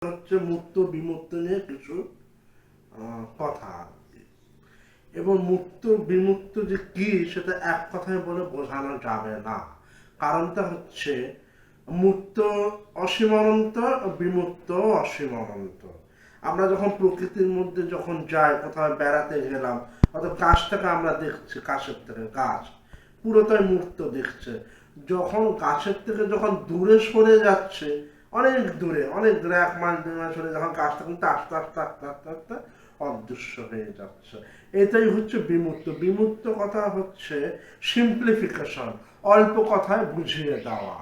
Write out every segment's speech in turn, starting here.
হচ্ছে মুক্ত বিমুক্ত নিয়ে কিছু কথা। এবং মুক্ত বিমুক্ত যে কি সেটা এক কথায় বলে বোঝানো যাবে না। কারণটা হচ্ছে মুক্ত অসীমানন্ত, বিমুক্ত অসীমানন্ত। আমরা যখন প্রকৃতির মধ্যে যখন যাই, কোথাও বেড়াতে গেলাম, অর্থাৎ গাছটাকে আমরা দেখছি, গাছের থেকে গাছ পুরোটাই মুক্ত দেখছে। যখন গাছের থেকে যখন দূরে সরে যাচ্ছে, অনেক দূরে অনেক দূরে 1 মাইল 2 মাইল সরে, যখন গাছটা কিন্তু আস্তে আস্তে আস্তে আস্তে আস্তে অদৃশ্য হয়ে যাচ্ছে। এটাই হচ্ছে বিমূর্ত। বিমূর্ত কথা হচ্ছে সিম্পলিফিকেশন, অল্প কথায় বুঝিয়ে দেওয়া,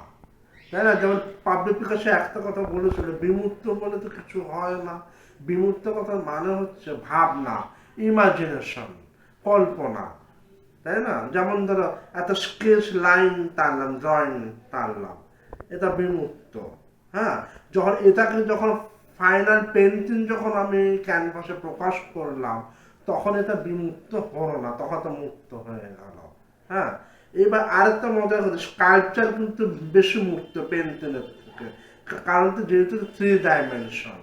তাই না? যেমন পাবলিক পিকাসো একটা কথা বলেছিল, বিমূর্ত বলে তো কিছু হয় না। বিমূর্ত কথার মানে হচ্ছে ভাবনা, ইমাজিনেশন, কল্পনা, তাই না? যেমন ধরো একটা স্কেচ লাইন টানলাম, ড্রয়িং টানলাম, এটা বিমূর্ত। হ্যাঁ, যখন ফাইনাল পেন্টিং যখন আমি ক্যানভাসে প্রকাশ করলাম, তখন এটা বিমূর্ত হলো না, তখন তো মুক্ত হয়ে গেল। হ্যাঁ, এবার আরেকটা মজার কথা, স্কাল্পচার কিন্তু বেশি মুক্ত পেন্টিংয়ের থেকে। কারণ তো যেহেতু 3 ডাইমেনশন,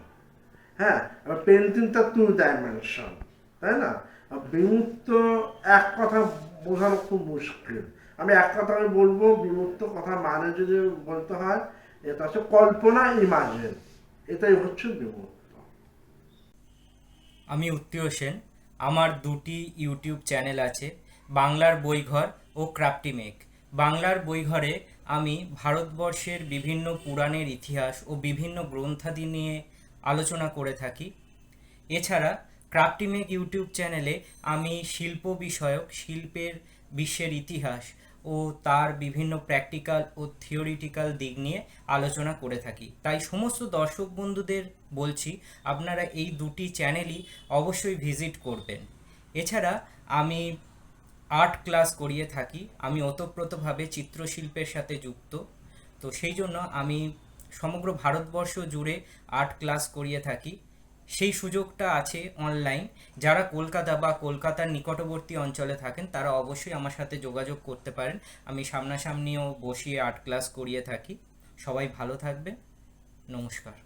হ্যাঁ, এবার পেন্টিংটা 2 ডাইমেনশন, তাই না? বিমূর্ত এক কথা বোঝানো খুব মুশকিল। আমি এক কথায় বলবো, বিমূর্ত কথা মানে যদি বলতে হয়, এটা হচ্ছে কল্পনা, ইমাজিন, এটাই হচ্ছে বিমূর্ত। আমি উত্তীয় সেন। আমার দুটি ইউটিউব চ্যানেল আছে, বাংলার বইঘর ও ক্রাফটি মেক। বাংলার বইঘরে আমি ভারতবর্ষের বিভিন্ন পুরাণের ইতিহাস ও বিভিন্ন গ্রন্থাদি নিয়ে আলোচনা করে থাকি। এছাড়া ক্রাফটি মেক ইউটিউব চ্যানেলে আমি শিল্প বিষয়ক, শিল্পের বিশ্বের ইতিহাস ও তার বিভিন্ন প্র্যাকটিক্যাল ও থিওরিটিক্যাল দিক নিয়ে আলোচনা করে থাকি। তাই সমস্ত দর্শক বন্ধুদের বলছি, আপনারা এই দুটি চ্যানেলই অবশ্যই ভিজিট করবেন। এছাড়া আমি আর্ট ক্লাস করিয়ে থাকি। আমি ওতপ্রোতভাবে চিত্রশিল্পের সাথে যুক্ত, তো সেই জন্য আমি সমগ্র ভারতবর্ষ জুড়ে আর্ট ক্লাস করিয়ে থাকি। সেই সুযোগটা আছে অনলাইন। যারা কলকাতা বা কলকাতার নিকটবর্তী অঞ্চলে থাকেন তারা অবশ্যই আমার সাথে যোগাযোগ করতে পারেন। আমি সামনাসামনিও বসিয়ে আর্ট ক্লাস করিয়ে থাকি। সবাই ভালো থাকবেন। নমস্কার।